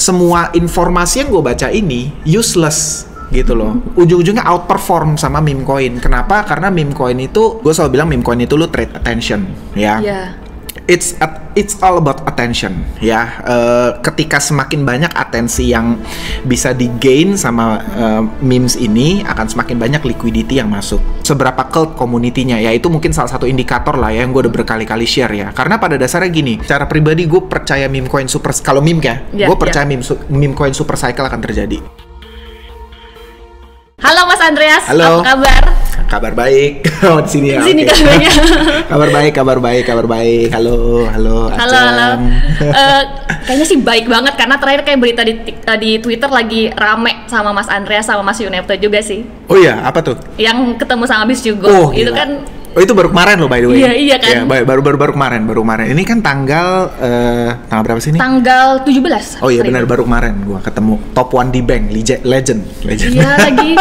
semua informasi yang gue baca ini useless gitu loh. Ujung-ujungnya outperform sama meme coin. Kenapa? Karena meme coin itu, gue selalu bilang meme coin itu lu trade attention, ya. It's all about attention, ya. Ketika semakin banyak atensi yang bisa di-gain sama memes ini, akan semakin banyak liquidity yang masuk. Seberapa cult community-nya, ya itu mungkin salah satu indikator lah ya, yang gue udah berkali-kali share ya. Karena pada dasarnya gini, secara pribadi gue percaya meme coin super, kalau meme ya, gue percaya meme coin super cycle akan terjadi. Halo Mas Andreas, halo. Apa kabar? Kabar baik. Oh, di sini ya. Di sini kabarnya. kabar baik. Halo. Kayaknya sih baik banget karena terakhir kayak berita di Twitter lagi rame sama Mas Andreas sama Mas Yunepto juga sih. Oh iya, apa tuh? Yang ketemu sama Bis Jugo. Oh, itu gila. kan. Oh itu baru kemarin loh by the way. Iya kan. Ya, baru kemarin. Ini kan tanggal berapa sih ini? Tanggal 17. Oh iya benar, baru kemarin gua ketemu top 1 di bank, legend. Iya lagi.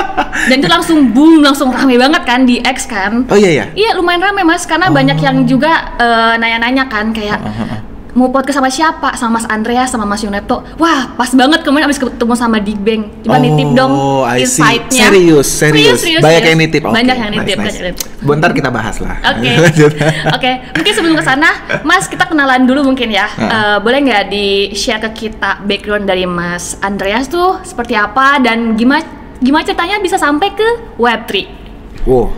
Dan itu langsung boom, langsung rame banget kan di X kan. Oh iya ya. Iya lumayan rame Mas karena banyak yang juga nanya-nanya kan kayak mau podcast sama siapa? Sama Mas Andreas, sama Mas Yunepto. Wah, pas banget kemarin abis ketemu sama Digbank. Coba nitip dong insight-nya. Serius. Banyak yang nitip. Okay, banyak yang nitip. Nice. Bentar kita bahas lah. Oke. Mungkin sebelum kesana, Mas kita kenalan dulu mungkin ya. Boleh nggak di-share ke kita background dari Mas Andreas tuh seperti apa dan gimana ceritanya bisa sampai ke Web3? Wow.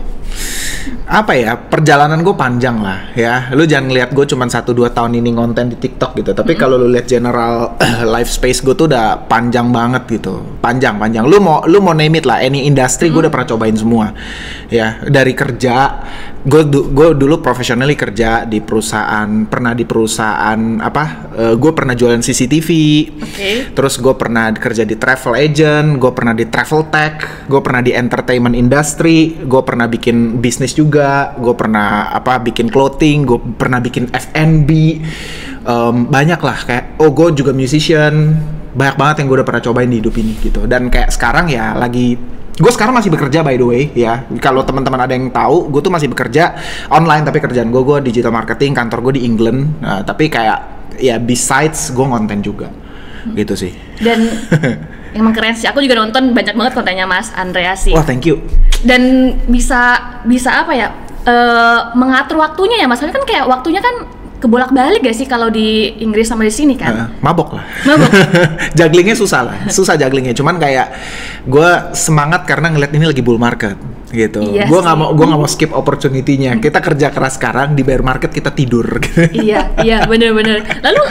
Apa ya, perjalanan gue panjang lah ya. Lu jangan ngeliat gue cuma 1-2 tahun ini ngonten di TikTok gitu. Tapi kalau lu lihat general life space gue tuh udah panjang banget gitu. Panjang. Lu mau name it lah, any industry gue udah pernah cobain semua. Ya, dari kerja, gue dulu professionally kerja di perusahaan, gue pernah jualan CCTV. Terus gue pernah kerja di travel agent, gue pernah di travel tech, gue pernah di entertainment industry, gue pernah bikin bisnis juga, gue pernah bikin clothing, gue pernah bikin F&B, banyak lah kayak gue juga musician, banyak banget yang gue udah pernah cobain di hidup ini gitu. Dan kayak sekarang ya gue sekarang masih bekerja by the way ya. Kalau teman-teman ada yang tahu, gue tuh masih bekerja online tapi kerjaan gue digital marketing, kantor gue di England. Tapi kayak ya besides gue ngonten juga gitu sih. Dan emang keren sih, aku juga nonton banyak banget kontennya Mas Andreas sih. Wah, thank you. Dan bisa apa ya, mengatur waktunya ya Mas, kan kayak waktunya kan kebolak-balik gak sih kalau di Inggris sama di sini kan? Mabok. Jugglingnya susah jugglingnya. Cuman kayak gue semangat karena ngeliat ini lagi bull market gitu. Iya Gue nggak mau skip opportunity-nya. Kita kerja keras sekarang, di bear market kita tidur. Iya bener. Lalu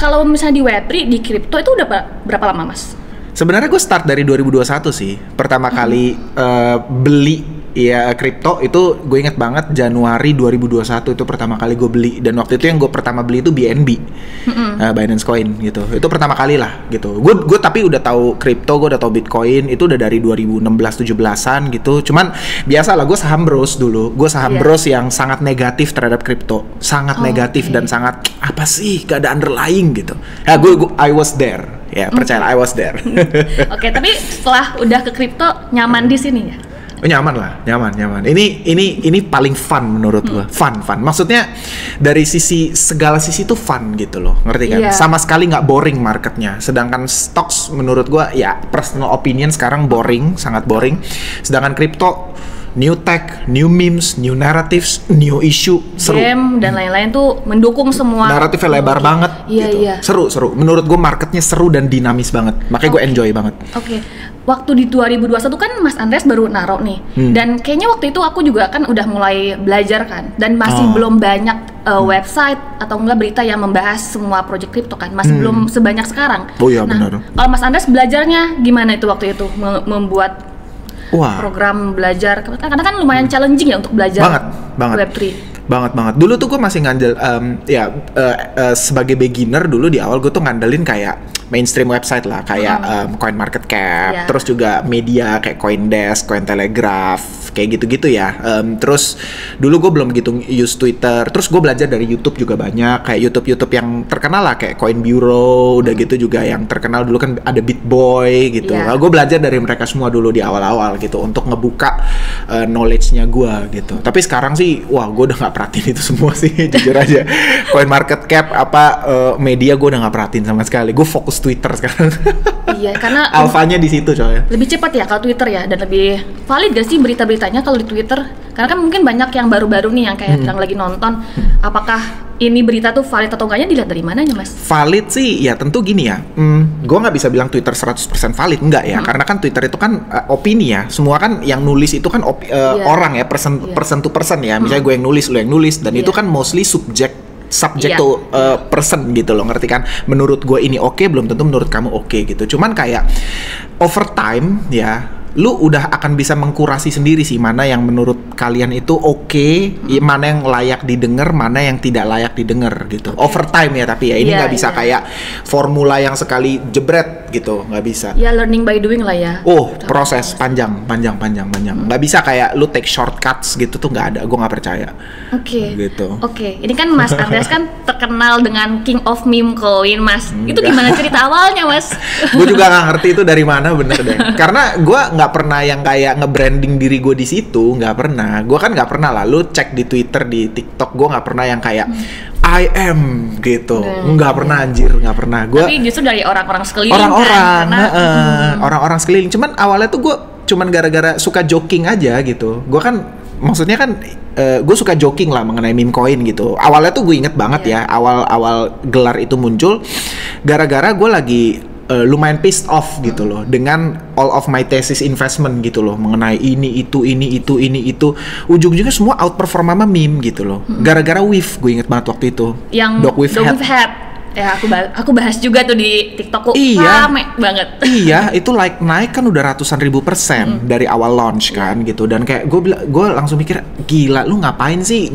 kalau misalnya di Web3, di kripto itu udah berapa lama Mas? Sebenarnya gue start dari 2021 sih. Pertama kali beli ya kripto itu gue inget banget Januari 2021 itu pertama kali gue beli. Dan waktu itu yang gue pertama beli itu BNB, Binance Coin gitu. Itu pertama kali lah gitu. Gue tapi udah tahu kripto, gue udah tahu Bitcoin itu udah dari 2016-17an gitu. Cuman biasa lah, gue saham bros dulu. Gue saham bros yang sangat negatif terhadap kripto, sangat negatif dan sangat apa sih, gak ada underlying gitu. Ya I was there. Ya, percayalah I was there. Oke, tapi setelah udah ke kripto nyaman di sini ya? Oh, nyaman. Ini paling fun menurut gua. Fun. Maksudnya dari segala sisi tuh fun gitu loh. Ngerti kan? Sama sekali nggak boring marketnya. Sedangkan stocks menurut gua ya personal opinion sekarang sangat boring. Sedangkan kripto new tech, new memes, new narratives, new issue, seru. Game dan lain-lain tuh mendukung semua. Naratifnya lebar banget gitu. Seru. Menurut gue marketnya seru dan dinamis banget. Makanya gue enjoy banget. Waktu di 2021 kan Mas Andreas baru naruh nih. Dan kayaknya waktu itu aku juga kan udah mulai belajar kan. Dan masih belum banyak website atau enggak berita yang membahas semua project crypto kan. Masih belum sebanyak sekarang. Oh iya benar. Kalau Mas Andreas belajarnya gimana itu waktu itu membuat program belajar, karena kan lumayan challenging ya untuk belajar banget. Web3. Banget. Dulu tuh gue masih ngandel sebagai beginner dulu di awal gue tuh ngandelin kayak mainstream website lah kayak CoinMarketCap, terus juga media kayak CoinDesk, Cointelegraph, kayak gitu-gitu ya. Terus dulu gue belum gitu use Twitter. Terus gue belajar dari YouTube juga banyak, kayak YouTube yang terkenal lah, kayak Coin Bureau, udah gitu juga yang terkenal dulu kan ada BitBoy gitu. Gue belajar dari mereka semua dulu di awal-awal gitu untuk ngebuka knowledge-nya gue gitu. Tapi sekarang sih, wah gue udah nggak perhatiin itu semua sih, jujur aja. CoinMarketCap media gue udah nggak perhatiin sama sekali. Gue fokus Twitter sekarang. Iya, karena alfanya di situ coy. Lebih cepat ya kalau Twitter ya, dan lebih valid gak sih berita-beritanya kalau di Twitter? Karena kan mungkin banyak yang baru-baru nih yang kayak sedang lagi nonton, apakah ini berita tuh valid atau enggaknya dilihat dari mananya, Mas? Valid sih, ya tentu gini ya. Gue nggak bisa bilang Twitter 100% valid, enggak ya. Karena kan Twitter itu kan opini ya. Semua kan yang nulis itu kan orang ya, person to person ya. Misalnya gue yang nulis, lo yang nulis, dan itu kan mostly subject to person gitu loh, ngerti kan? Menurut gue ini oke, belum tentu menurut kamu oke gitu. Cuman kayak over time ya, lu udah akan bisa mengkurasi sendiri sih mana yang menurut kalian itu oke, mana yang layak didengar, mana yang tidak layak didengar gitu. Over time ya, tapi ya ini nggak bisa kayak formula yang sekali jebret gitu, nggak bisa. Ya learning by doing lah ya. Proses panjang. Nggak bisa kayak lu take shortcuts gitu tuh, nggak ada. Gue nggak percaya. Gitu. Ini kan Mas Andreas kan terkenal dengan King of Meme Coin, Mas. Itu gimana cerita awalnya, Mas? Gue juga nggak ngerti itu dari mana, bener deh. Karena gue nggak pernah yang kayak nge-branding diri gue di situ, nggak pernah. Gue kan nggak pernah lah. Lu cek di Twitter, di TikTok, gue nggak pernah yang kayak I am gitu. Nggak pernah, anjir, nggak pernah. Tapi justru dari orang-orang sekeliling. Orang-orang sekeliling. Cuman awalnya tuh gue cuman gara-gara suka joking aja gitu. Gue kan maksudnya kan gue suka joking lah mengenai meme coin gitu. Awalnya tuh gue inget banget ya, awal gelar itu muncul gara-gara gue lagi lumayan pissed off gitu loh dengan all of my thesis investment gitu loh, mengenai ini itu ujung-ujungnya semua outperform sama meme gitu loh. Gara-gara Wave, gue inget banget waktu itu yang Dog with Hat. Ya aku bahas juga tuh di TikTokku. Rame banget. Iya, itu naik kan udah ratusan ribu % dari awal launch kan gitu. Dan kayak gue langsung mikir, gila lu ngapain sih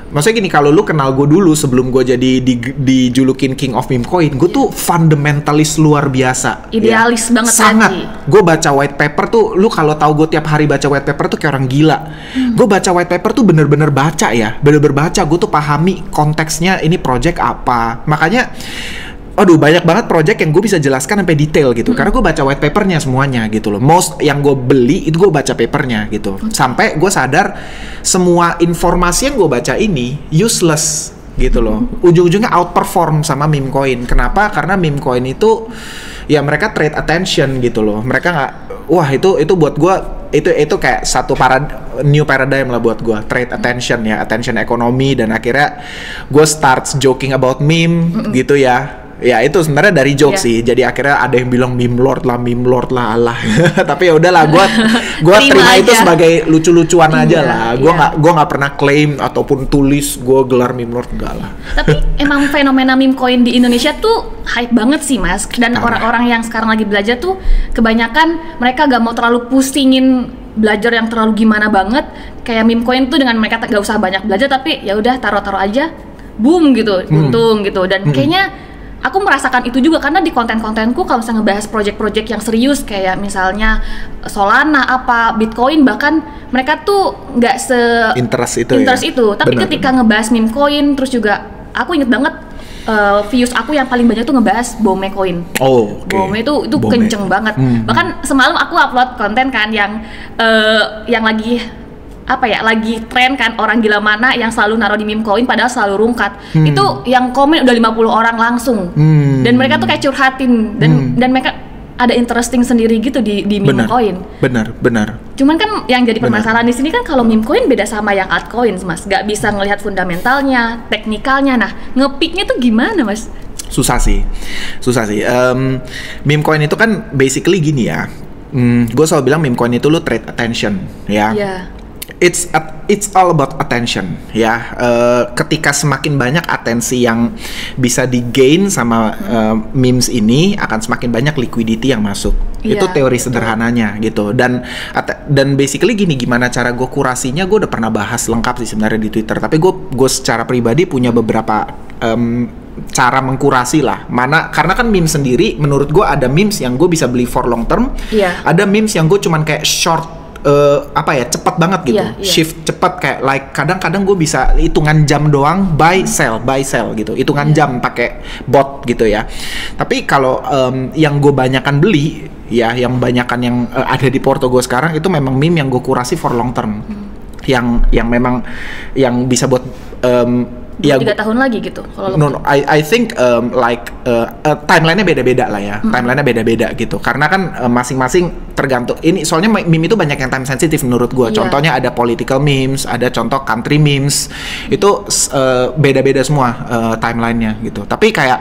maksudnya gini, kalau lu kenal gue dulu sebelum gue jadi dijulukin King of Meme Coin, gue tuh fundamentalis luar biasa. Idealis banget. Sangat. Gue baca white paper tuh, lu kalau tahu gue tiap hari baca white paper tuh kayak orang gila. Gue baca white paper tuh bener-bener baca ya, bener-bener baca. Gue tuh pahami konteksnya, ini project apa. Makanya banyak banget project yang gue bisa jelaskan sampai detail gitu, karena gue baca white papernya semuanya gitu loh. Most yang gue beli itu gue baca papernya gitu, sampai gue sadar semua informasi yang gue baca ini useless gitu loh. Ujung-ujungnya outperform sama meme coin. Kenapa? Karena meme coin itu ya mereka trade attention gitu loh. Mereka nggak, itu buat gue itu kayak satu new paradigm lah buat gue, trade attention ya, attention ekonomi. Dan akhirnya gue start joking about meme gitu ya. Ya itu sebenarnya dari joke sih. Jadi akhirnya ada yang bilang meme lord lah Allah. Tapi ya udahlah, gue terima itu sebagai lucu-lucuan aja lah. Gue nggak pernah claim ataupun tulis gue gelar meme lord, enggak lah. Tapi emang fenomena meme coin di Indonesia tuh hype banget sih, Mas. Dan orang-orang yang sekarang lagi belajar tuh kebanyakan mereka gak mau terlalu pusingin belajar yang terlalu gimana banget. Kayak meme coin tuh dengan mereka gak usah banyak belajar, tapi ya udah taruh aja, boom gitu, untung gitu. Dan kayaknya aku merasakan itu juga karena di konten-kontenku kalau misalnya ngebahas project-project yang serius kayak misalnya Solana, Bitcoin, bahkan mereka tuh nggak interest itu. Tapi ketika ngebahas meme coin, terus juga aku inget banget views aku yang paling banyak tuh ngebahas Bome coin. Bome itu kenceng banget. Bahkan semalam aku upload konten kan yang lagi lagi tren kan, orang gila mana yang selalu naruh di meme coin padahal selalu rungkat. Itu yang komen udah 50 orang langsung. Dan mereka tuh kayak curhatin dan mereka ada interesting sendiri gitu di meme coin. Benar. Cuman kan yang jadi permasalahan di sini kan kalau meme coin beda sama yang altcoins, Mas. Gak bisa ngelihat fundamentalnya, teknikalnya. Nah, ngepicknya tuh gimana, Mas? Susah sih. Meme coin itu kan basically gini ya. Gue selalu bilang meme coin itu lu trade attention ya. It's all about attention ya. Ketika semakin banyak atensi yang bisa digain sama memes ini, akan semakin banyak liquidity yang masuk. Itu teori sederhananya gitu. Dan basically gimana cara gue kurasinya, gue udah pernah bahas lengkap sih sebenarnya di Twitter. Tapi gue secara pribadi punya beberapa cara mengkurasi lah. Karena kan meme sendiri menurut gue ada memes yang gue bisa beli for long term, ada memes yang gue cuman kayak short apa ya, cepat banget gitu. Iya. Shift cepat, kayak like kadang-kadang gue bisa hitungan jam doang buy sell gitu. Hitungan jam pakai bot gitu ya. Tapi kalau yang gue banyakan beli ya, yang banyakan yang ada di porto gue sekarang itu memang meme yang gue kurasi for long term. Yang memang yang bisa buat ya 3 tahun lagi gitu. No, I think timeline-nya beda-beda lah ya. Timeline-nya beda-beda gitu. Karena kan masing-masing tergantung. Ini soalnya meme itu banyak yang time sensitive menurut gue. Contohnya ada political memes, ada contoh country memes. Itu beda-beda semua timeline-nya gitu. Tapi kayak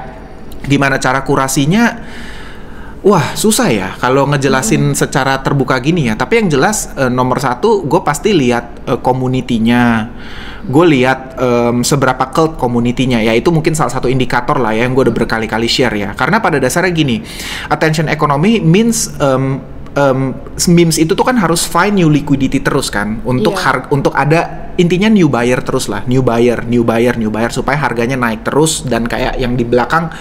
gimana cara kurasinya? Wah, susah ya kalau ngejelasin secara terbuka gini ya. Tapi yang jelas nomor satu, gue pasti lihat community-nya. Gue lihat seberapa cult community-nya, ya itu mungkin salah satu indikator lah ya yang gue udah berkali-kali share ya. Karena pada dasarnya gini, attention economy means memes itu tuh kan harus find new liquidity terus kan untuk untuk ada intinya new buyer terus lah, new buyer supaya harganya naik terus dan kayak yang di belakang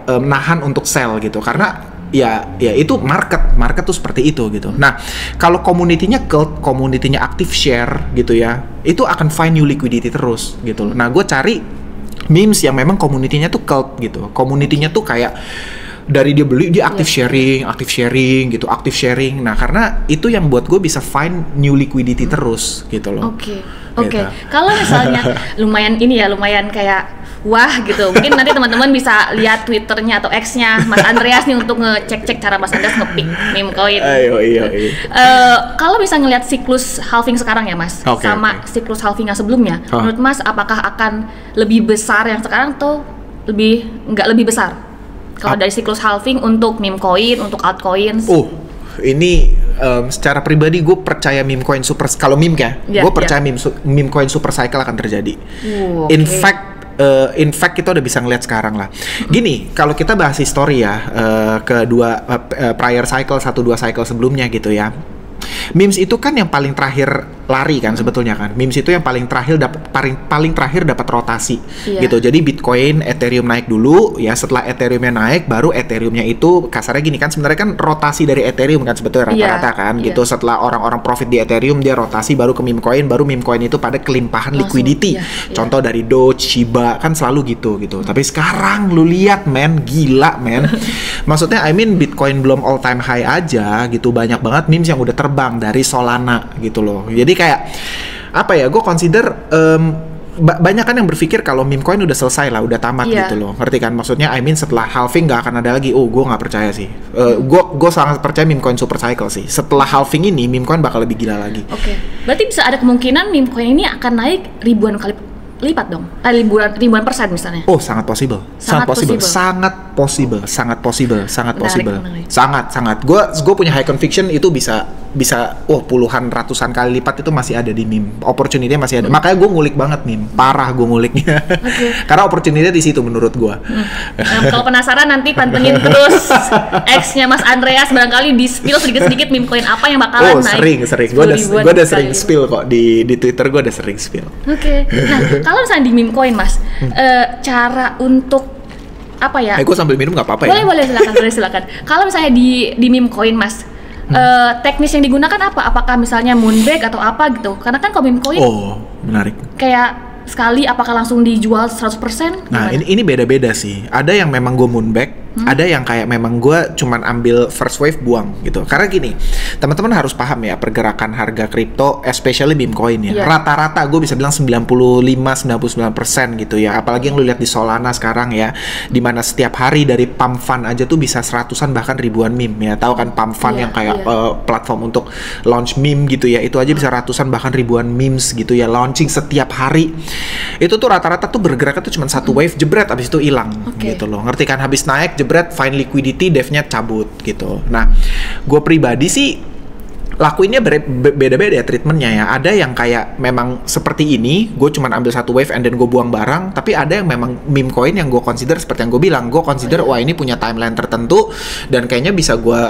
nahan untuk sell gitu. Karena ya itu market tuh seperti itu gitu. Nah, kalau community-nya cult, community-nya active share gitu ya, itu akan find new liquidity terus gitu. Nah, gue cari memes yang memang community-nya tuh cult gitu. Community-nya tuh kayak dari dia beli dia active sharing gitu. Nah, karena itu yang buat gue bisa find new liquidity terus gitu loh. Oke. Kalau misalnya lumayan kayak wah gitu, mungkin nanti teman-teman bisa lihat Twitternya atau X-nya Mas Andreas nih untuk ngecek cara Mas Andreas nge-pick meme coin. Iya. Kalau bisa ngelihat siklus halving sekarang ya Mas, siklus halving yang sebelumnya, menurut Mas apakah akan lebih besar yang sekarang atau nggak lebih besar? Kalau dari siklus halving untuk meme coin, untuk altcoins? Ini secara pribadi gue percaya meme coin super, kalau meme ya, gue percaya meme coin super cycle akan terjadi. In fact kita udah bisa ngeliat sekarang lah. Gini, kalau kita bahas histori ya, kedua prior cycle, 1-2 cycle sebelumnya gitu ya. Memes itu kan yang paling terakhir lari kan sebetulnya kan. Memes itu yang paling terakhir dapat rotasi gitu. Jadi Bitcoin, Ethereum naik dulu ya, setelah Ethereumnya naik baru Ethereumnya itu kasarnya gini kan, sebenarnya kan rotasi dari Ethereum kan sebetulnya rata-rata kan gitu. Setelah orang-orang profit di Ethereum dia rotasi baru ke meme coin, baru meme coin itu pada kelimpahan liquidity. Contoh dari Doge, Shiba kan selalu gitu. Tapi sekarang lu lihat gila maksudnya Bitcoin belum all time high aja gitu, banyak banget memes yang udah terbang dari Solana gitu loh. Jadi kayak gue consider banyak kan yang berpikir kalau meme coin udah selesai lah, udah tamat gitu loh, ngerti kan maksudnya? Setelah halving nggak akan ada lagi. Gue nggak percaya sih. Gue sangat percaya meme coin super cycle sih. Setelah halving ini meme coin bakal lebih gila lagi. Berarti bisa ada kemungkinan meme coin ini akan naik ribuan kali lipat dong, ribuan persen misalnya. Sangat possible. Gue punya high conviction itu bisa puluhan ratusan kali lipat itu masih ada di meme. Opportunity-nya masih ada. Makanya gue ngulik banget meme. Parah gue nguliknya. Karena opportunity-nya di situ menurut gue. Kalau penasaran nanti pantengin terus X-nya Mas Andreas, barangkali di spill sedikit-sedikit meme coin apa yang bakalan naik. Sering. Gue udah sering spill kok di Twitter, gue udah sering spill. Nah, kalau misalnya di meme coin Mas, cara untuk apa ya? Gue sambil minum nggak apa-apa ya? Boleh silakan. Kalau misalnya di meme coin Mas, teknis yang digunakan apa? Apakah misalnya moonback atau apa gitu? Karena kan kalau meme coin menarik. Kayak sekali apakah langsung dijual 100%? Nah, ini beda-beda sih. Ada yang memang gue moonback, ada yang kayak memang gue cuman ambil first wave buang gitu. Karena gini, teman-teman harus paham ya, pergerakan harga kripto, especially meme coin ya. Rata-rata gue bisa bilang 95-99% gitu ya. Apalagi yang lu lihat di Solana sekarang ya, dimana setiap hari dari pump fund aja tuh bisa seratusan bahkan ribuan meme ya. Tahu kan pump fund yang kayak platform untuk launch meme gitu ya. Itu aja bisa ratusan bahkan ribuan memes gitu ya, launching setiap hari. Itu tuh rata-rata tuh bergeraknya tuh cuma satu wave, jebret, abis itu hilang gitu loh. Ngerti kan? Habis naik jebret, find liquidity, devnya cabut gitu. Nah, gue pribadi sih lakuinnya beda-beda ya treatmentnya ya. Ada yang kayak memang seperti ini, gue cuman ambil satu wave and then gue buang barang. Tapi ada yang memang meme coin yang gue consider seperti yang gue bilang, gue consider wah ini punya timeline tertentu dan kayaknya bisa gue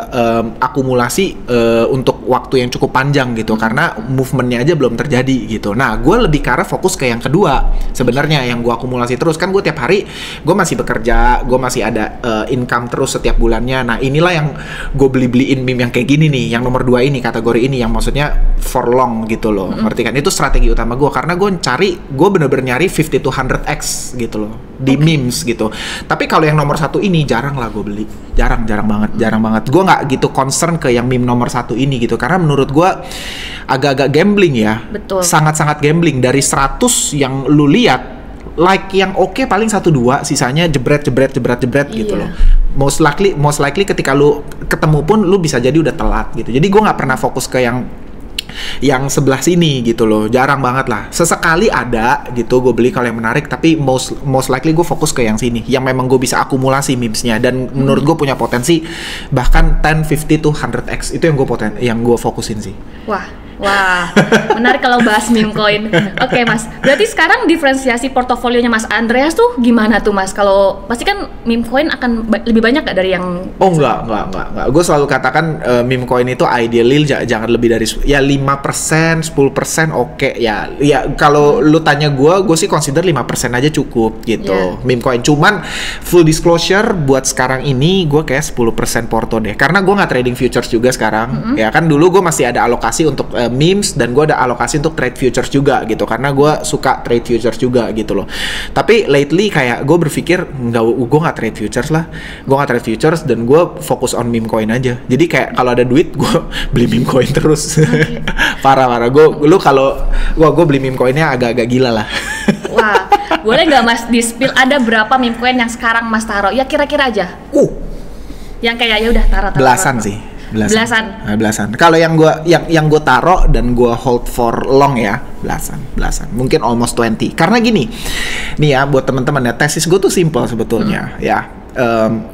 akumulasi untuk waktu yang cukup panjang gitu, karena movementnya aja belum terjadi gitu. Nah, gue lebih ke arah fokus ke yang kedua sebenarnya, yang gue akumulasi terus. Kan gue tiap hari gue masih bekerja, gue masih ada income terus setiap bulannya. Nah, inilah yang gue beli-beliin meme yang kayak gini nih, yang nomor 2 ini kategori ini yang maksudnya for long gitu loh. Ngerti kan? Itu strategi utama gue karena gue bener-bener nyari 50 to 100x gitu loh di memes gitu. Tapi kalau yang nomor 1 ini jarang lah gue beli. Jarang banget. Gue nggak gitu concern ke yang meme nomor 1 ini gitu karena menurut gue agak-agak gambling ya. Betul. Sangat-sangat gambling. Dari 100 yang lu lihat like yang oke paling 1-2, sisanya jebret gitu loh. Most likely ketika lu ketemu pun lu bisa jadi udah telat gitu. Jadi gue nggak pernah fokus ke yang sebelah sini gitu loh, jarang banget lah. Sesekali ada gitu gue beli kalau yang menarik, tapi most likely gue fokus ke yang sini, yang memang gue bisa akumulasi memesnya dan menurut gue punya potensi bahkan 10, 50 to 100x itu yang gue fokusin sih. Wah, menarik kalau bahas meme coin. Oke, Mas. Berarti sekarang diferensiasi portofolionya Mas Andreas tuh gimana tuh, Mas? Kalau pasti kan meme coin akan lebih banyak gak dari yang... Oh, enggak. Gue selalu katakan meme coin itu ideally jangan lebih dari ya 5%, 10% oke. Ya kalau lu tanya gue sih consider 5% aja cukup gitu. Meme coin. Cuman full disclosure buat sekarang ini gue kayak 10% porto deh. Karena gue nggak trading futures juga sekarang. Ya kan dulu gue masih ada alokasi untuk memes dan gue ada alokasi untuk trade futures juga gitu karena gue suka trade futures juga gitu loh. Tapi lately kayak gue berpikir gue nggak trade futures dan gue fokus on meme coin aja. Jadi kayak kalau ada duit gue beli meme coin terus. parah gue beli meme coinnya agak-agak gila lah. Wah, boleh nggak Mas di-spill ada berapa meme coin yang sekarang Mas taruh? Ya kira-kira aja. Yang kayak ya udah taruh. Belasan sih. Belasan. Kalau yang gue taro dan gue hold for long ya, belasan. Mungkin almost 20. Karena gini, nih ya buat teman-teman ya, tesis gue tuh simple sebetulnya ya.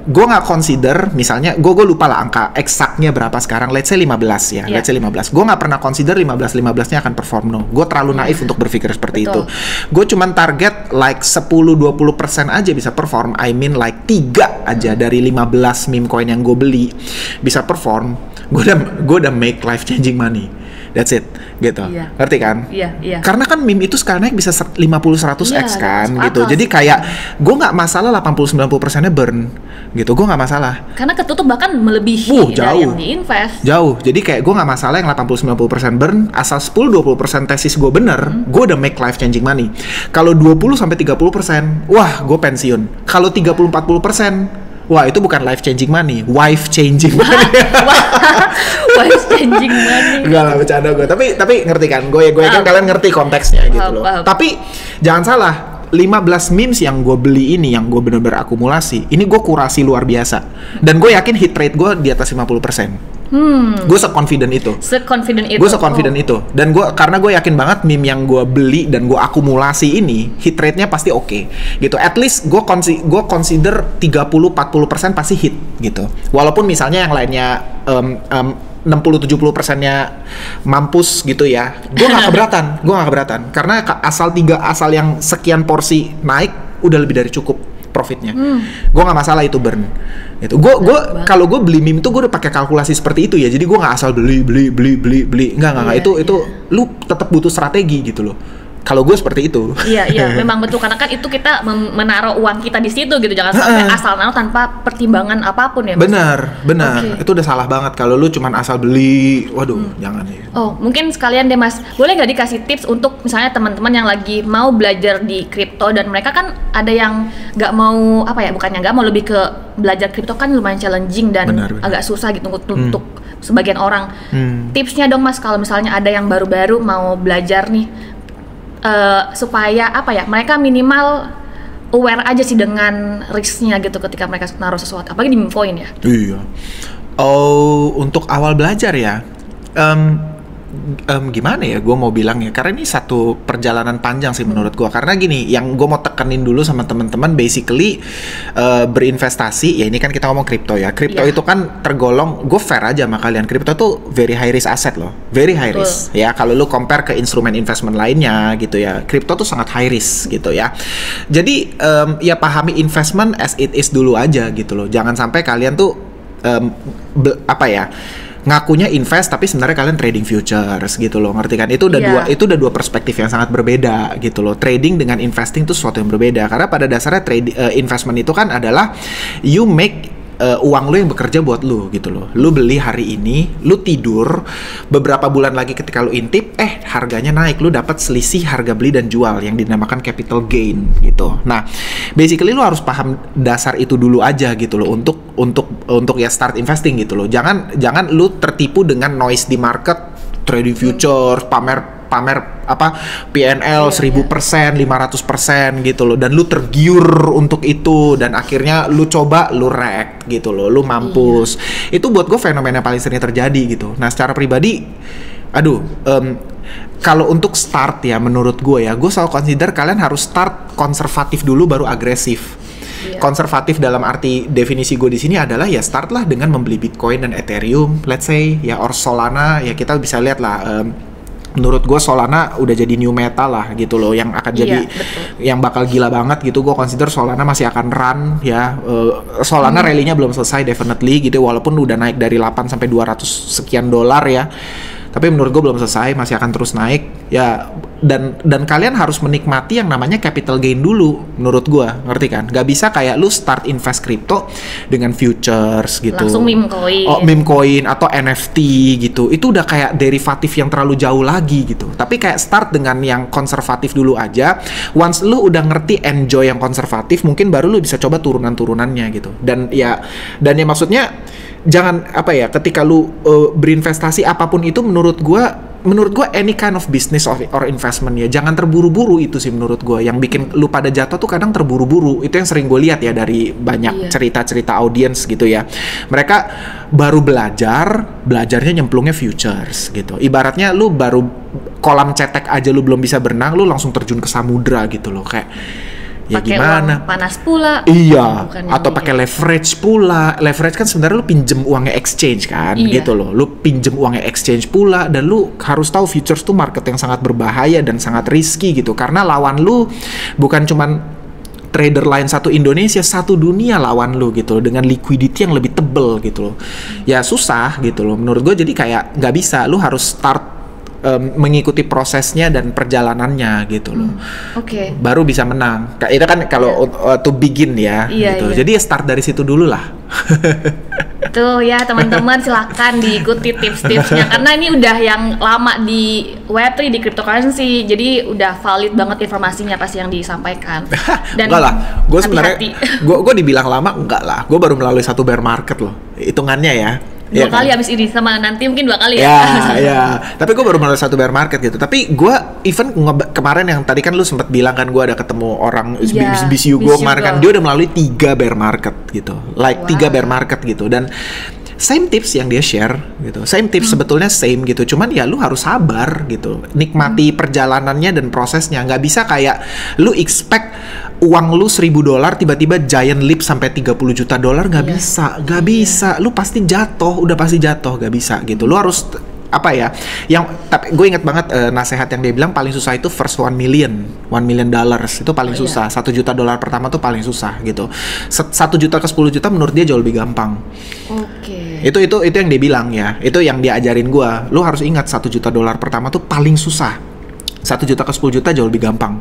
Gue nggak consider misalnya gue lupa lah angka eksaknya berapa sekarang, let's say 15 ya. Let's say 15. Gue nggak pernah consider 15-nya akan perform, no. Gue terlalu naif untuk berpikir seperti itu. Gue cuman target like 10-20% aja bisa perform. I mean like 3 aja dari 15 meme coin yang gue beli bisa perform. Gue udah make life changing money. That's it, gitu. Ngerti kan? Iya. Karena kan meme itu sekarang naik bisa 50-100x kan, gitu. Jadi kayak gue nggak masalah 80-90%-nya burn, gitu. Gue nggak masalah. Karena ketutup bahkan melebihi dari yang diinvest. Jauh. Jadi kayak gue nggak masalah yang 80-90% burn, asal 10-20% tesis gue bener, gue udah make life changing money. Kalau 20-30%, wah gue pensiun. Kalau 30-40%, wah itu bukan life changing money, wife changing money. Wife changing money. Enggak bercanda gue. Tapi ngerti kan? Gue yakin kalian ngerti konteksnya gitu loh. Tapi jangan salah, 15 memes yang gue beli ini, yang gue bener-bener akumulasi, ini gue kurasi luar biasa. Dan gue yakin hit rate gue di atas 50%. Gue se-confident itu. Itu. Dan karena gue yakin banget meme yang gue beli dan gue akumulasi ini hit rate-nya pasti oke. Gitu. At least gue consider 30-40% pasti hit gitu. Walaupun misalnya yang lainnya 60-70%-nya mampus gitu ya. Gue gak keberatan. Karena asal yang sekian porsi naik udah lebih dari cukup profitnya. Gue nggak masalah itu burn. Itu gue kalau gue beli meme tuh gue udah pakai kalkulasi seperti itu ya. Jadi gue nggak asal beli. Nggak. Itu lu tetap butuh strategi gitu loh. Kalau gue seperti itu. Iya, memang betul karena kan itu kita menaruh uang kita di situ gitu, jangan sampai asal naruh tanpa pertimbangan apapun ya. Benar. Okay. Itu udah salah banget kalau lu cuman asal beli. Waduh, jangan ya. Oh, mungkin sekalian deh Mas, boleh nggak dikasih tips untuk misalnya teman-teman yang lagi mau belajar di kripto dan mereka kan ada yang nggak mau bukannya nggak mau, lebih ke belajar kripto kan lumayan challenging dan agak susah gitu untuk sebagian orang. Tipsnya dong Mas, kalau misalnya ada yang baru-baru mau belajar nih. Supaya mereka minimal aware aja sih dengan risknya gitu ketika mereka naruh sesuatu, apalagi di meme coin ya. Iya. Untuk awal belajar ya, gimana ya gue mau bilang ya, karena ini satu perjalanan panjang sih menurut gue. Karena gini, yang gue mau tekenin dulu sama teman-teman, basically berinvestasi ya, ini kan kita ngomong kripto ya. Kripto itu kan tergolong, gue fair aja sama kalian, kripto tuh very high risk asset loh, very high risk ya. Kalau lu compare ke instrumen investment lainnya gitu ya, kripto tuh sangat high risk gitu ya. Jadi ya pahami investment as it is dulu aja gitu loh. Jangan sampai kalian tuh ngakunya invest tapi sebenarnya kalian trading futures gitu loh, ngerti kan? Itu udah dua perspektif yang sangat berbeda gitu loh. Trading dengan investing itu sesuatu yang berbeda, karena pada dasarnya investment itu kan adalah you make uang lu yang bekerja buat lu gitu loh. Lu beli hari ini, lu tidur, beberapa bulan lagi ketika lu intip, harganya naik, lu dapat selisih harga beli dan jual yang dinamakan capital gain gitu. Nah, basically lu harus paham dasar itu dulu aja gitu loh untuk ya start investing gitu loh. Jangan lu tertipu dengan noise di market, trading futures, pamer apa PNL 1000%, 500% gitu loh, dan lu tergiur untuk itu dan akhirnya lu coba lu wreck gitu loh, lu mampus. Itu buat gue fenomena paling sering terjadi gitu. Nah, secara pribadi kalau untuk start ya menurut gue selalu consider kalian harus start konservatif dulu baru agresif. Konservatif dalam arti definisi gue di sini adalah ya start lah dengan membeli Bitcoin dan Ethereum, let's say ya, or Solana ya, kita bisa lihat lah. Menurut gue Solana udah jadi new meta lah gitu loh, yang akan jadi yang bakal gila banget gitu. Gue consider Solana masih akan run ya. Solana rally-nya belum selesai definitely gitu, walaupun udah naik dari 8 sampai 200 sekian dolar ya. Tapi menurut gue belum selesai, masih akan terus naik ya. Dan kalian harus menikmati yang namanya capital gain dulu, menurut gue, ngerti kan? Gak bisa kayak lu start invest crypto dengan futures gitu, langsung meme coin, meme coin atau NFT gitu. Itu udah kayak derivatif yang terlalu jauh lagi gitu. Tapi kayak start dengan yang konservatif dulu aja. Once lu udah ngerti enjoy yang konservatif, mungkin baru lu bisa coba turunan-turunannya gitu. Dan ya maksudnya jangan ketika lu berinvestasi apapun itu, menurut gua any kind of business or investment ya, jangan terburu-buru. Itu sih menurut gua yang bikin lu pada jatuh tuh kadang terburu-buru. Itu yang sering gue lihat ya dari banyak cerita-cerita audiens gitu ya. Mereka baru belajarnya nyemplungnya futures gitu. Ibaratnya lu baru kolam cetek aja lu belum bisa berenang, lu langsung terjun ke samudra gitu loh, kayak ya pake gimana? Uang panas pula. Iya. Atau pakai leverage pula. Leverage kan sebenarnya lu pinjem uangnya exchange kan, gitu loh. Lu pinjem uangnya exchange pula, dan lu harus tahu futures tuh market yang sangat berbahaya dan sangat risky gitu. Karena lawan lu bukan cuman trader lain satu Indonesia, satu dunia lawan lu gitu loh, dengan liquidity yang lebih tebel gitu loh. Ya susah gitu loh. Menurut gue jadi kayak nggak bisa. Lu harus start mengikuti prosesnya dan perjalanannya gitu loh. Baru bisa menang. Itu kan kalau to begin ya gitu. Jadi start dari situ dulu lah. Tuh ya teman-teman, silakan diikuti tips-tipsnya karena ini udah yang lama di Web3, di cryptocurrency. Jadi udah valid banget informasinya pasti yang disampaikan. Dan enggak lah. Gue sebenarnya gue dibilang lama enggak lah. Gue baru melalui satu bear market loh. Hitungannya ya. Dua kali abis ini, sama nanti mungkin 2 kali ya. Tapi gue baru melalui satu bear market gitu. Tapi gue even kemarin yang tadi kan lu sempat bilang kan, gue ada ketemu orang BCU gue kemarin kan, dia udah melalui 3 bear market gitu, 3 bear market gitu. Dan same tips yang dia share gitu, same tips sebetulnya same gitu, cuman ya lu harus sabar gitu, nikmati perjalanannya dan prosesnya. Nggak bisa kayak lu expect uang lu $1.000 tiba-tiba giant leap sampai $30 juta, nggak bisa, lu pasti udah pasti jatuh, nggak bisa gitu. Lu harus tapi gue inget banget nasihat yang dia bilang paling susah itu first $1 million itu paling susah. $1 juta pertama tuh paling susah gitu. 1 juta ke 10 juta menurut dia jauh lebih gampang. Itu yang dia bilang ya, itu yang dia ajarin gue. Lu harus ingat $1 juta pertama tuh paling susah. 1 juta ke 10 juta jauh lebih gampang.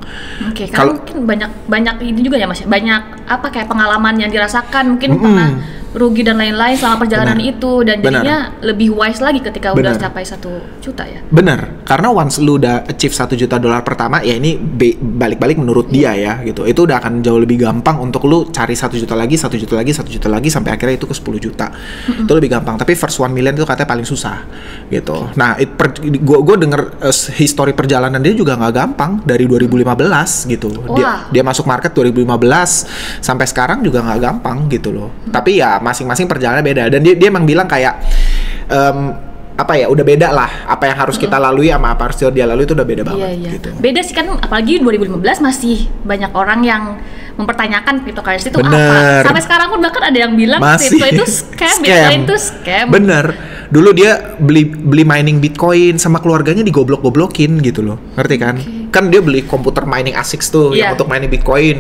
Kalau mungkin banyak ini juga ya Mas, banyak kayak pengalaman yang dirasakan, mungkin pernah rugi dan lain-lain selama perjalanan itu, dan jadinya lebih wise lagi ketika udah capai 1 juta ya. Bener, karena once lu udah achieve $1 juta pertama ya, ini balik-balik menurut dia ya gitu, itu udah akan jauh lebih gampang untuk lu cari 1 juta lagi, 1 juta lagi, 1 juta lagi sampai akhirnya itu ke 10 juta. Itu lebih gampang, tapi first $1 million itu katanya paling susah gitu. Nah, gue denger history perjalanan dia juga nggak gampang dari 2015 gitu. Dia masuk market 2015 sampai sekarang juga nggak gampang gitu loh. Tapi ya masing-masing perjalanannya beda, dan dia emang bilang kayak udah beda lah, apa yang harus kita lalui sama apa harus dia lalui itu udah beda banget gitu. Beda sih kan, apalagi 2015 masih banyak orang yang mempertanyakan cryptocurrency itu apa. Sampai sekarang pun bahkan ada yang bilang crypto itu scam, Bitcoin itu scam. Bener. Dulu dia beli mining Bitcoin sama keluarganya digoblok-goblokin gitu loh, ngerti kan? Kan dia beli komputer mining ASICS tuh yang untuk mining Bitcoin,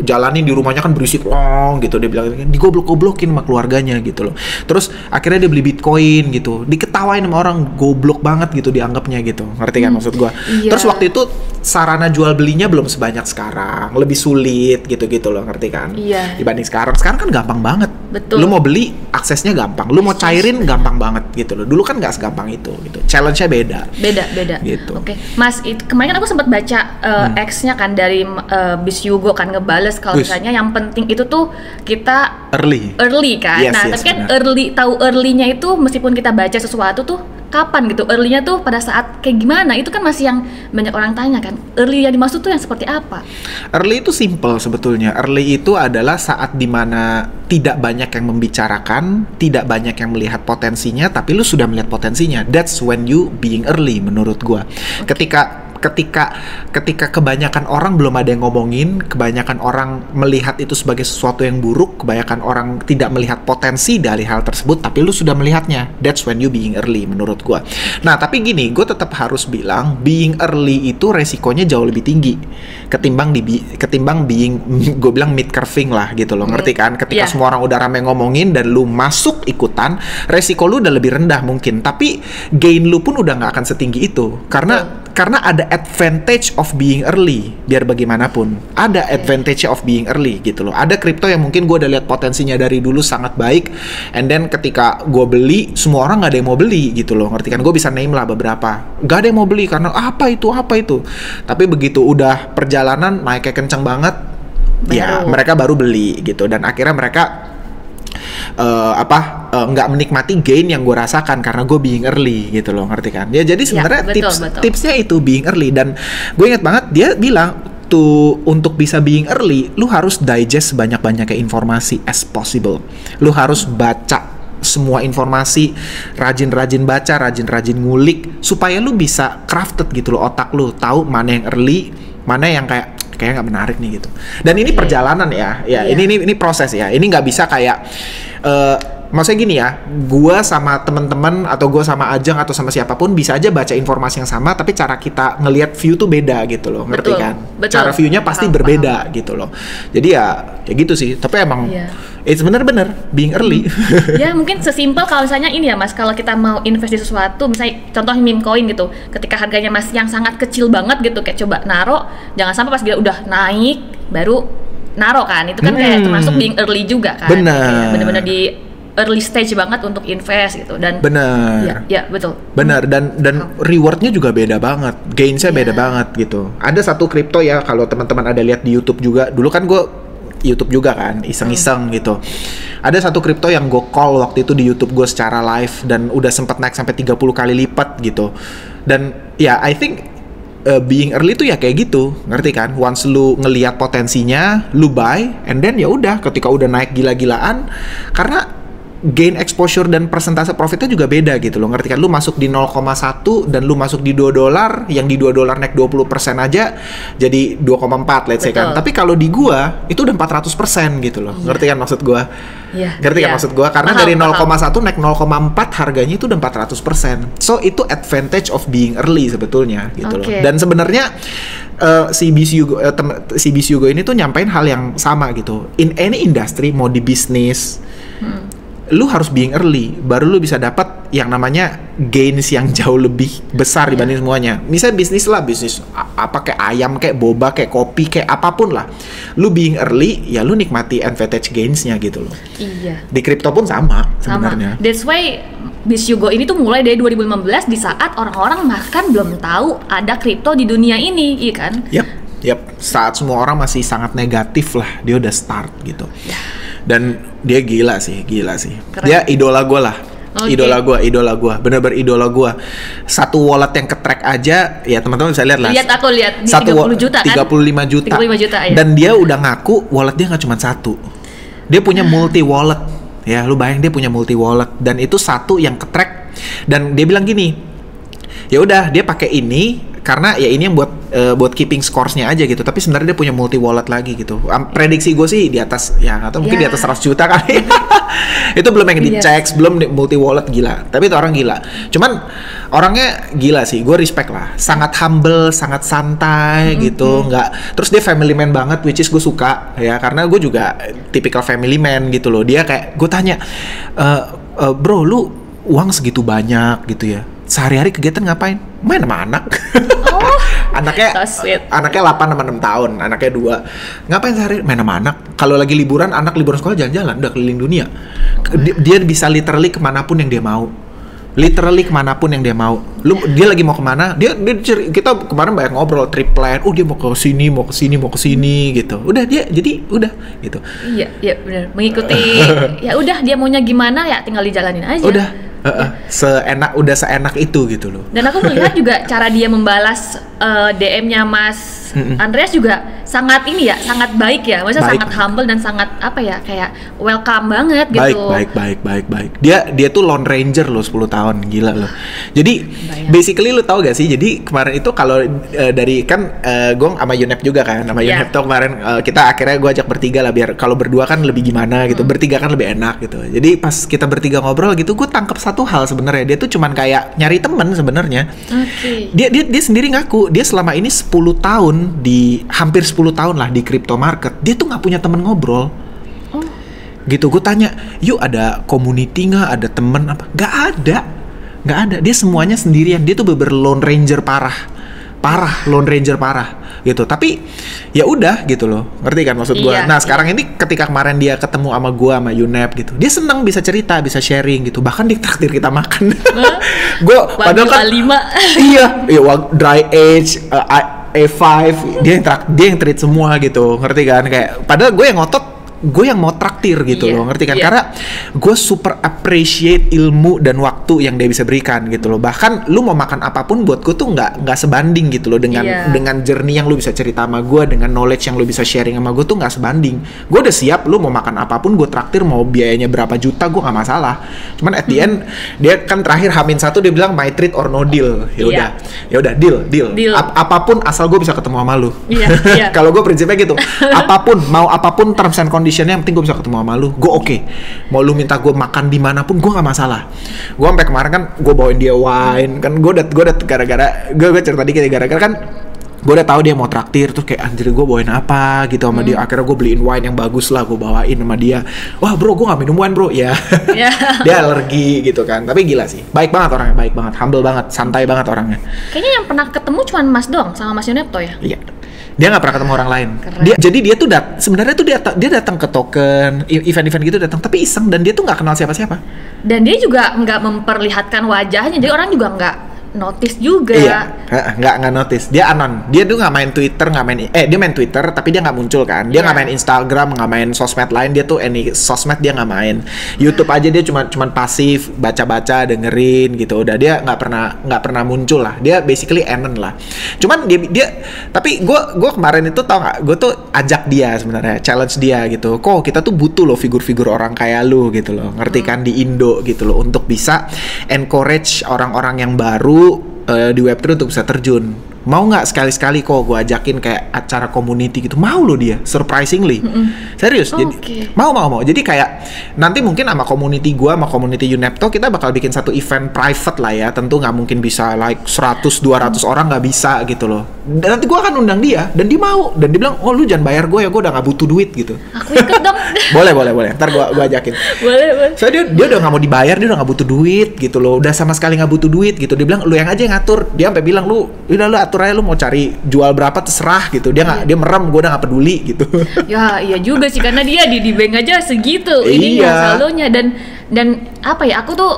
jalanin di rumahnya kan berisik long gitu, dia bilang digoblok-goblokin sama keluarganya gitu loh. Terus akhirnya dia beli Bitcoin gitu, diketawain sama orang, goblok banget gitu dianggapnya gitu, ngerti kan maksud gua? Terus waktu itu sarana jual belinya belum sebanyak sekarang, lebih sulit gitu-gitu loh, ngerti kan? Dibanding sekarang kan gampang banget. Betul. Lu mau beli aksesnya gampang, lu mau cairin gampang banget gitu loh. Dulu kan nggak segampang itu gitu, challenge-nya beda gitu. Oke. Mas, kemarin aku sempat baca X-nya kan dari Bis Yugo kan ngebales kalau misalnya yang penting itu tuh kita early kan. Tapi kan early-nya itu meskipun kita baca sesuatu tuh kapan gitu, early-nya tuh pada saat kayak gimana, itu kan masih yang banyak orang tanya kan, early yang dimaksud tuh yang seperti apa? Early itu simple sebetulnya. Early itu adalah saat dimana tidak banyak yang membicarakan, tidak banyak yang melihat potensinya, tapi lu sudah melihat potensinya. That's when you being early menurut gua. Ketika kebanyakan orang belum ada yang ngomongin, kebanyakan orang melihat itu sebagai sesuatu yang buruk, kebanyakan orang tidak melihat potensi dari hal tersebut, tapi lu sudah melihatnya. That's when you being early menurut gua. Nah, tapi gini, gue tetap harus bilang being early itu resikonya jauh lebih tinggi ketimbang being gue bilang mid curving lah gitu loh, ngerti kan? Ketika semua orang udah rame ngomongin dan lu masuk ikutan, resiko lu udah lebih rendah mungkin, tapi gain lu pun udah nggak akan setinggi itu karena ada advantage of being early. Biar bagaimanapun ada advantage of being early gitu loh. Ada kripto yang mungkin gue udah lihat potensinya dari dulu sangat baik, and then ketika gue beli semua orang nggak ada yang mau beli gitu loh, ngerti kan? Gue bisa name lah beberapa, nggak ada yang mau beli karena apa itu, tapi begitu udah perjalanan naiknya kenceng banget, mereka baru beli gitu, dan akhirnya mereka nggak menikmati gain yang gue rasakan karena gue being early gitu loh, ngerti kan? Ya jadi sebenarnya tipsnya itu being early, dan gue ingat banget dia bilang tuh untuk bisa being early lu harus digest sebanyak-banyaknya informasi as possible. Lu harus baca semua informasi, rajin-rajin baca, rajin-rajin ngulik supaya lu bisa crafted gitu loh otak lu, tahu mana yang early, mana yang kayak nggak menarik nih gitu. Dan ini perjalanan ini proses ya. Ini nggak bisa kayak maksudnya gini ya, gua sama temen-temen atau gua sama Ajeng atau sama siapapun bisa aja baca informasi yang sama, tapi cara kita ngelihat view tuh beda gitu loh, ngerti kan? Cara view-nya pasti berbeda gitu loh. Jadi ya kayak gitu sih. Tapi emang it's bener-bener being early. Ya mungkin sesimpel kalau misalnya ini ya Mas, kalau kita mau invest di sesuatu, misalnya contohnya meme coin gitu, ketika harganya masih yang sangat kecil banget gitu, kayak coba naro, jangan sampai pas dia udah naik baru naro kan, itu kan kayak termasuk being early juga kan. Bener-bener di early stage banget untuk invest gitu, dan betul. Benar, dan rewardnya juga beda banget, gainsnya beda banget gitu. Ada satu kripto ya, kalau teman-teman ada lihat di YouTube juga, dulu kan gue YouTube juga kan, iseng-iseng gitu. Ada satu kripto yang gue call waktu itu di YouTube gue secara live, dan udah sempat naik sampai 30 kali lipat gitu. Dan ya I think being early tuh ya kayak gitu, ngerti kan? Once lu ngelihat potensinya, lu buy, and then ya udah ketika udah naik gila-gilaan, karena gain exposure dan persentase profitnya juga beda gitu loh, ngerti kan? Lu masuk di 0,1 dan lu masuk di $2, yang di $2 naik 20% aja jadi 2,4 let's say kan. Tapi kalau di gua itu udah 400% gitu loh. Ngerti kan maksud gua? Ngerti kan maksud gua? Karena dari 0,1 naik 0,4 harganya itu udah 400%. So itu advantage of being early sebetulnya gitu loh. Dan sebenarnya si Bis Yugo ini tuh nyampein hal yang sama gitu. In any industry, mau di bisnis, lu harus being early, baru lu bisa dapat yang namanya gains yang jauh lebih besar dibanding semuanya. Misalnya bisnis apa kayak ayam, kayak boba, kayak kopi, kayak apapun lah. Lu being early, ya lu nikmati advantage gainsnya gitu loh. Di kripto pun sama sebenarnya. That's why Bis Yugo ini tuh mulai dari 2015 di saat orang-orang bahkan belum tahu ada kripto di dunia ini, iya kan? Yap. Saat semua orang masih sangat negatif lah, dia udah start gitu. Dan dia gila sih. Keren. Dia idola gue lah. Idola gue, bener-bener idola gue. Satu wallet yang ke-track aja, ya teman-teman bisa lihat lah. Aku lihat di 30 juta kan? 35 juta. Ya. Dan dia udah ngaku wallet dia nggak cuma satu. Dia punya multi wallet. Ya, lu bayang dia punya multi wallet, dan itu satu yang ke-track. Dan dia bilang gini, ya udah dia pakai ini karena ya ini yang buat keeping scoresnya aja gitu. Tapi sebenarnya dia punya multi wallet lagi gitu. Prediksi gue sih di atas ya atau mungkin di atas 100 juta kali. Itu belum yang dicek, belum multi wallet, gila. Tapi itu orang gila. Cuman orangnya gila sih, gue respect lah. Sangat humble, sangat santai gitu, nggak. Terus dia family man banget, which is gue suka ya, karena gue juga typical family man gitu loh. Dia kayak gue tanya, bro lu uang segitu banyak gitu ya, sehari-hari kegiatan ngapain? Main sama anak. Anaknya so sweet. Anaknya 8 sama 6 tahun, anaknya 2. Ngapain sehari? Main sama anak. Kalau lagi liburan, anak liburan sekolah jalan-jalan, udah keliling dunia. Dia bisa literally kemanapun yang dia mau. Literally kemanapun yang dia mau. Dia lagi mau kemana? Kita kemarin banyak ngobrol trip plan. Dia mau ke sini, mau ke sini gitu. Udah udah gitu. Iya benar. Mengikuti ya udah dia maunya gimana ya tinggal dijalanin aja. Udah. Seenak itu gitu loh. Dan aku melihat juga cara dia membalas DM-nya Mas Andreas juga sangat sangat baik ya. Maksudnya sangat humble dan sangat kayak welcome banget gitu. Baik. Dia tuh Lone Ranger loh 10 tahun, gila loh. Jadi basically lu tau gak sih? Jadi kemarin itu kalau dari kan gue sama Yunep juga kan, sama Yunep tuh kemarin kita akhirnya gue ajak bertiga lah, biar kalau berdua kan lebih gimana gitu, bertiga kan lebih enak gitu. Jadi pas kita bertiga ngobrol gitu, gue tangkep satu hal sebenarnya. Dia tuh cuman kayak nyari temen sebenarnya. Dia sendiri ngaku dia selama ini 10 tahun hampir 10 tahun lah di crypto market, dia tuh nggak punya temen ngobrol. Gitu, gue tanya, yuk ada community nggak, ada temen apa? Nggak ada. Dia semuanya sendirian. Dia tuh bener Lone Ranger parah, Lone Ranger parah gitu. Tapi ya udah gitu loh, ngerti kan maksud gue? Nah sekarang ini ketika kemarin dia ketemu sama gue sama Yunep gitu, dia senang bisa cerita, bisa sharing gitu. Bahkan dia traktir kita makan. Gue padahal kan iya dry age, A5 dia yang treat semua gitu, ngerti kan? Kayak padahal gue yang ngotot, gue yang mau traktir gitu loh, ngerti kan? Karena gue super appreciate ilmu dan waktu yang dia bisa berikan gitu loh. Bahkan lu mau makan apapun buat gue tuh nggak sebanding gitu loh dengan journey yang lu bisa cerita sama gue, dengan knowledge yang lu bisa sharing sama gue tuh nggak sebanding. Gue udah siap, lu mau makan apapun gue traktir, mau biayanya berapa juta gue nggak masalah. Cuman at the end dia kan terakhir H-1 dia bilang my treat or no deal. Ya udah deal. Apapun asal gue bisa ketemu sama lu. Kalau gue prinsipnya gitu. Apapun terms and conditions, yang penting gue bisa ketemu sama lu, gue oke. Mau lu minta gue makan dimanapun, gue nggak masalah. Gue sampai kemarin kan gue bawain dia wine, kan gue udah gara-gara gue cerita dikit ya, gara-gara kan gue udah tahu dia mau traktir, terus kayak anjir gue bawain apa gitu sama dia. Akhirnya gue beliin wine yang bagus lah, gue bawain sama dia. Wah bro, gue nggak minum wine bro, ya. Dia alergi gitu kan. Tapi gila sih, baik banget orangnya, baik banget, humble banget, santai banget orangnya. Kayaknya yang pernah ketemu cuma Mas doang sama Mas Yunepto ya. Iya. Dia nggak pernah ketemu orang lain. Jadi dia tuh sebenarnya tuh dia datang ke token event-event gitu, datang tapi iseng, dan dia tuh nggak kenal siapa-siapa. Dan dia juga nggak memperlihatkan wajahnya, jadi orang juga nggak notice juga. Iya, nggak notice. Dia anon. Dia tuh nggak main Twitter, dia main Twitter tapi dia nggak muncul kan. Dia nggak main Instagram, nggak main sosmed lain. Dia tuh sosmed dia nggak main. YouTube aja dia cuman pasif, baca-baca, dengerin gitu. Udah dia nggak pernah muncul lah. Dia basically anon lah. Cuman dia tapi gue kemarin itu tau nggak? Gue tuh ajak dia sebenarnya, challenge dia gitu. Kok kita tuh butuh loh figur-figur orang kayak lu gitu loh. Ngerti kan, di Indo gitu loh, untuk bisa encourage orang-orang yang baru di Web3 untuk bisa terjun. Mau nggak sekali-sekali kok gue ajakin kayak acara community gitu? Mau lo dia, surprisingly. Serius. Jadi mau. Jadi kayak nanti mungkin sama community gue, sama community Yunepto, kita bakal bikin satu event private lah ya. Tentu nggak mungkin bisa like 100-200 orang, nggak bisa gitu loh. Dan nanti gue akan undang dia, dan dia mau. Dan dia bilang, oh lu jangan bayar gue ya, gue udah nggak butuh duit gitu. Aku ikut dong. boleh. Ntar gue ajakin. boleh. Soalnya dia udah nggak mau dibayar, dia udah nggak butuh duit gitu loh. Udah sama sekali nggak butuh duit gitu. Dia bilang, lu yang aja yang ngatur. Dia sampai bilang, lu atur aja, lu mau cari jual berapa terserah gitu. Dia merem, gue udah nggak peduli gitu. Ya iya juga sih, karena dia di bank aja segitu ininya saldonya. Dan apa ya, aku tuh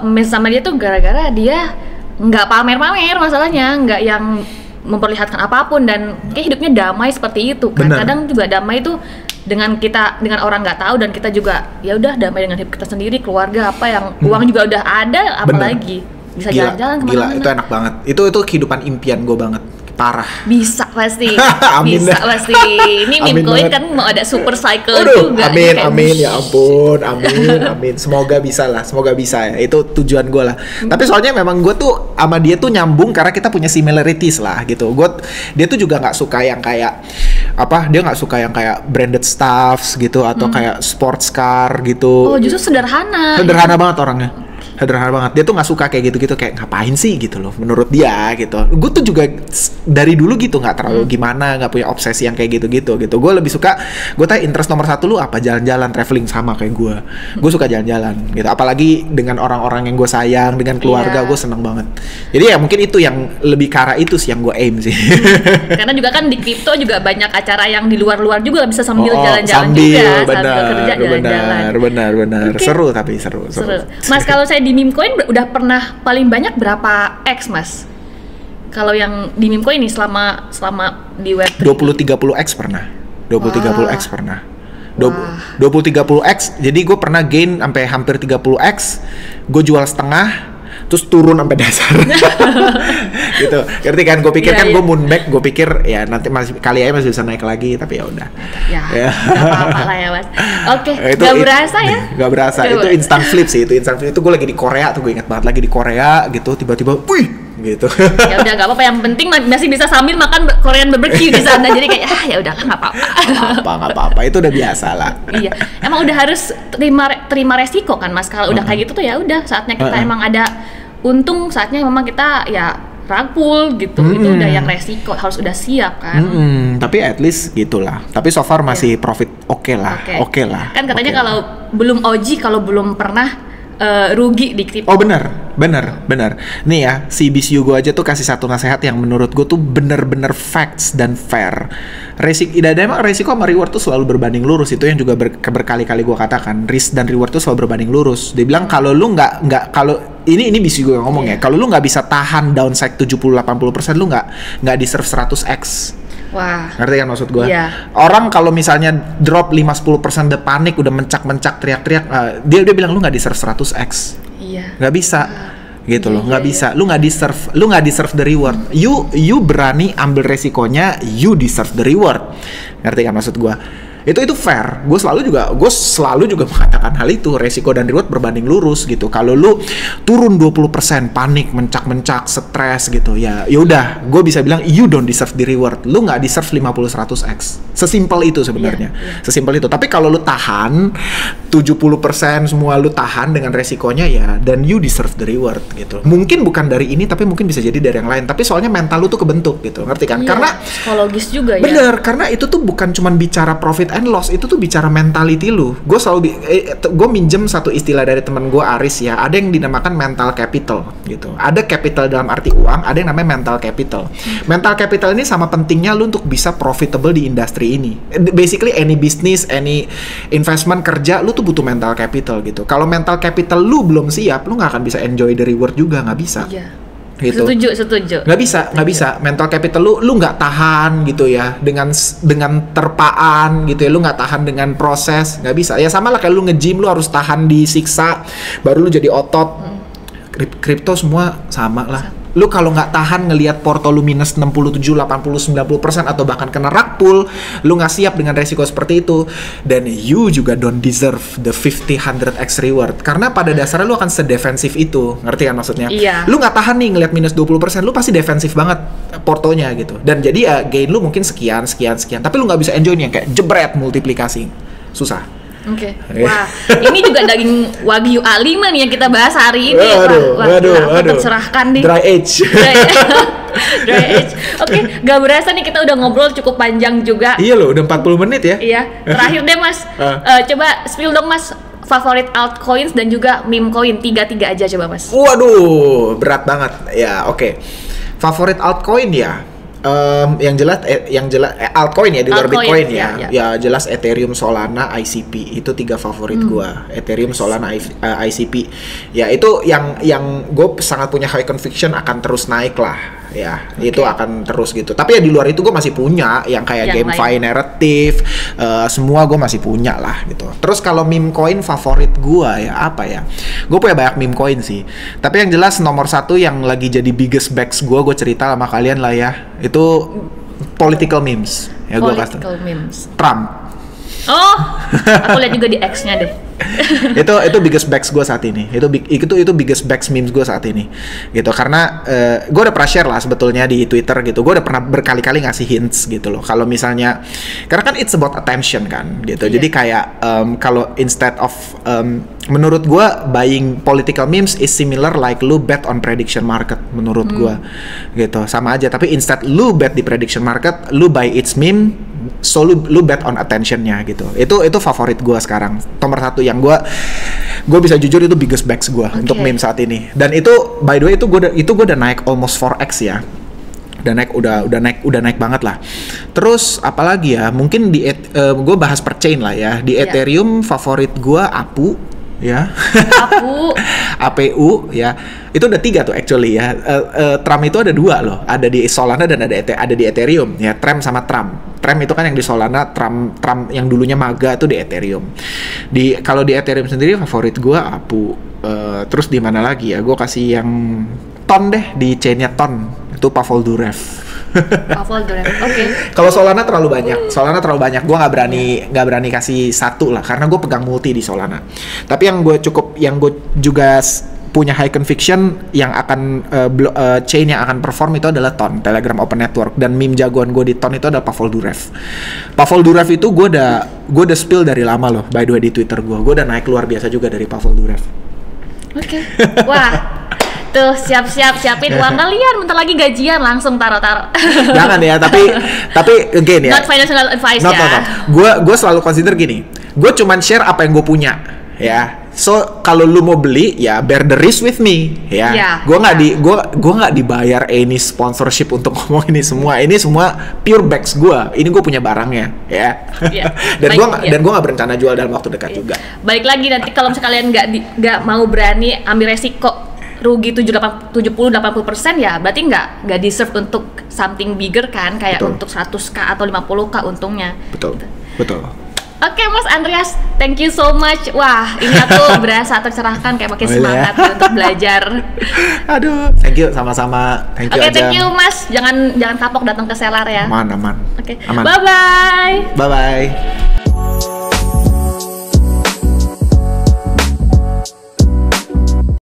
mes sama dia tuh gara-gara dia nggak pamer-pamer masalahnya, nggak yang memperlihatkan apapun, dan kayak hidupnya damai seperti itu kan. Bener. Kadang juga damai itu dengan orang nggak tahu, dan kita juga ya udah damai dengan hidup kita sendiri, keluarga, apa yang uang juga udah ada, apalagi bisa jalan-jalan kemana-mana. Gila, itu enak banget. Itu kehidupan impian gue banget. Parah. Bisa pasti. Amin Bisa dah. pasti. Ini meme Amin coin banget. kan mau ada super cycle Aduh, juga. amin, Kayak amin, wush. ya ampun, amin. Semoga bisa lah, semoga bisa ya. Itu tujuan gue lah. Tapi soalnya memang gue tuh sama dia tuh nyambung karena kita punya similarities lah gitu. Dia tuh juga nggak suka yang kayak apa? Dia nggak suka yang kayak branded stuffs gitu atau kayak sports car gitu. Oh, justru sederhana. Sederhana banget orangnya. Sederhana banget. Dia tuh nggak suka kayak gitu-gitu, kayak ngapain sih gitu loh menurut dia gitu. Gue tuh juga dari dulu gitu nggak terlalu gimana, nggak punya obsesi yang kayak gitu-gitu gitu. Gue lebih suka, gue tanya interest nomor satu lu apa, jalan-jalan, traveling, sama kayak gue. Gue suka jalan-jalan gitu. Apalagi dengan orang-orang yang gue sayang, dengan keluarga, gue seneng banget. Jadi ya mungkin itu yang lebih ke arah itu sih yang gue aim sih. Karena juga kan di kripto juga banyak acara yang di luar-luar juga bisa sambil jalan-jalan juga, sambil kerja jalan-jalan. Benar. Oke. Seru tapi seru. Mas, kalau saya di meme coin udah pernah paling banyak berapa X, Mas? Kalau yang di meme coin ini selama di web 20-30x pernah. 20-30x pernah. 20-30x, jadi gue pernah gain sampai hampir 30x, gue jual setengah, terus turun sampai dasar. Gitu. Ngerti kan? Gue pikir gue moon back, gue pikir ya nanti kali aja masih bisa naik lagi, tapi ya udah. Ya. Gak apa-apa lah ya, Mas. Oke, Gak berasa ya? Gak berasa. Itu instant flip sih, itu gue lagi di Korea tuh, gue ingat banget lagi di Korea gitu, tiba-tiba wih gitu. Ya udah gak apa-apa, yang penting masih bisa sambil makan Korean barbecue di sana. Jadi kayak ya udahlah, nggak apa-apa. Nggak apa-apa, itu udah biasa lah. Iya, emang udah harus terima resiko kan, Mas. Kalau udah kayak gitu tuh ya udah saatnya kita emang ada untung, saatnya memang kita ya ragpul gitu. Itu udah yang resiko, harus udah siap kan. Tapi at least gitulah. Tapi so far masih profit oke lah. Kan katanya kalau belum OG, kalau belum pernah rugi di kripto. Oh benar. Nih ya, si BCU gue aja tuh kasih satu nasihat yang menurut gue tuh bener-bener facts dan fair. Emang resiko sama reward tuh selalu berbanding lurus. Itu yang juga berkali-kali gue katakan. Risk dan reward tuh selalu berbanding lurus. Dia bilang kalau lu nggak kalau ini BCU gue ngomong ya. Kalau lu nggak bisa tahan downside 70-80%, lu nggak deserve 100x. Wah. Ngerti kan maksud gue? Iya. Orang kalau misalnya drop 5-10% udah panik, udah mencak-mencak, teriak-teriak, dia bilang lu nggak deserve 100x. Iya. Nggak bisa. Gitu loh, nggak bisa. Lu nggak deserve the reward. You berani ambil resikonya, you deserve the reward. Ngerti kan maksud gue? Itu fair. Gue selalu juga mengatakan hal itu, resiko dan reward berbanding lurus gitu. Kalau lu turun 20%, panik, mencak-mencak, stres gitu, ya udah, gue bisa bilang you don't deserve the reward. Lu nggak deserve 50-100x. Sesimpel itu sebenarnya. Sesimpel itu. Tapi kalau lu tahan 70% semua lu tahan dengan resikonya, ya dan you deserve the reward gitu. Mungkin bukan dari ini, tapi mungkin bisa jadi dari yang lain. Tapi soalnya mental lu tuh kebentuk gitu. Ngerti kan? Iya, karena psikologis juga ya. Bener, karena itu tuh bukan cuman bicara profit and loss, itu tuh bicara mentality lu. Gue selalu gue minjem satu istilah dari teman gue Aris ya. Ada yang dinamakan mental capital gitu. Ada capital dalam arti uang, ada yang namanya mental capital. Mental capital ini sama pentingnya lu untuk bisa profitable di industri ini. Basically any business, any investment kerja, lu tuh butuh mental capital gitu. Kalau mental capital lu belum siap, lu nggak akan bisa enjoy the reward juga, nggak bisa. Iya. Gitu. Setuju. Nggak bisa. Mental capital lu nggak tahan gitu ya dengan terpaan gitu ya. Lu nggak tahan dengan proses, nggak bisa. Ya sama lah kayak lu nge-gym, lu harus tahan disiksa baru lu jadi otot. Kripto semua sama lah. Lu kalau nggak tahan ngelihat porto lu minus 67, 80, 90% atau bahkan kena rug pull, lu nggak siap dengan resiko seperti itu, dan you juga don't deserve the 50-100x reward. Karena pada dasarnya lu akan sedefensif itu, ngerti kan maksudnya? Iya. Lu nggak tahan nih ngelihat minus 20%, lu pasti defensif banget portonya gitu. Dan jadi ya gain lu mungkin sekian, tapi lu nggak bisa enjoy nih yang kayak jebret multiplikasi. Susah. Oke. Wah, ini juga daging Wagyu A5 nih yang kita bahas hari ini. Waduh. Tercerahkan nih. Dry age. Dry age. Oke, gak berasa nih kita udah ngobrol cukup panjang juga. Iya loh, udah 40 menit ya. Iya. Terakhir deh Mas, coba spill dong Mas favorit altcoins dan juga meme coin, 3 aja coba Mas. Waduh, berat banget. Ya, oke. Favorit altcoin ya. Yang jelas altcoin ya di luar Bitcoin ya. Ya jelas Ethereum, Solana, ICP itu 3 favorit gua. Ethereum, Solana, ICP. Ya itu yang gue sangat punya high conviction akan terus naik lah ya itu akan terus gitu. Tapi ya di luar itu gue masih punya yang kayak GameFi naratif, semua gue masih punya lah gitu. Terus kalau meme coin favorit gue ya apa ya? Gue punya banyak meme coin sih. Tapi yang jelas nomor satu yang lagi jadi biggest backs gue cerita sama kalian lah ya. Itu political memes. Ya gue kasih. Political memes. Trump. Oh, aku lihat juga di X-nya deh. itu biggest backs gue saat ini. Itu biggest backs memes gue saat ini. Gitu karena gue udah pernah share lah sebetulnya di Twitter gitu. Gue udah pernah berkali-kali ngasih hints gitu loh. Kalau misalnya karena kan it's about attention kan gitu. Jadi kayak kalau instead of menurut gue buying political memes is similar like lu bet on prediction market menurut gue. Gitu. Sama aja tapi instead lu bet di prediction market, lu buy its meme, so lu bet on attentionnya gitu. Itu favorit gue sekarang. Nomor satu yang gue bisa jujur itu biggest backs gue untuk meme saat ini. Dan itu by the way itu gue udah naik almost 4x ya. Udah naik banget lah. Terus apalagi ya? Mungkin gue bahas per chain lah ya. Di Ethereum favorit gue APU ya. APU ya. Itu udah 3 tuh actually ya. Tram itu ada 2 loh. Ada di Solana dan ada di Ethereum ya. Tram sama Tram. Tram itu kan yang di Solana, Tram yang dulunya Maga itu di Ethereum. Kalau di Ethereum sendiri favorit gue APU. Terus di mana lagi ya? Gue kasih yang Ton deh di chainnya Ton. Itu Pavel Durov. Oke. Kalau Solana terlalu banyak. Gue nggak berani kasih satu lah, karena gue pegang multi di Solana. Tapi yang gue juga punya high conviction yang akan chain yang akan perform itu adalah Ton, Telegram Open Network, dan meme jagoan gue di Ton itu adalah Pavel Durov. Pavel Durov itu gue udah spill dari lama loh, by the way di Twitter gue udah naik luar biasa juga dari Pavel Durov. Oke. Wah. Tuh siapin uang kalian, bentar lagi gajian langsung taruh. Jangan ya, tapi again ya. Not financial advice ya. Gue selalu consider gini. Gue cuman share apa yang gue punya, ya. So kalau lu mau beli, ya bear the risk with me, ya. Gue nggak dibayar any sponsorship untuk ngomong ini semua. Ini semua pure backs gue. Ini gue punya barangnya, ya. Dan gue nggak berencana jual dalam waktu dekat juga. Baik lagi nanti kalau misalnya kalian nggak mau berani ambil resiko rugi 70-80% ya berarti nggak deserve untuk something bigger kan, kayak untuk 100k atau 50k untungnya. Betul. Oke, Mas Andreas, thank you so much. Wah, ini aku berasa tercerahkan, kayak makin semangat untuk belajar. Aduh, thank you sama-sama. Thank you. Oke, thank you Mas. Jangan kapok datang ke Selar ya. Aman. Oke. Bye bye.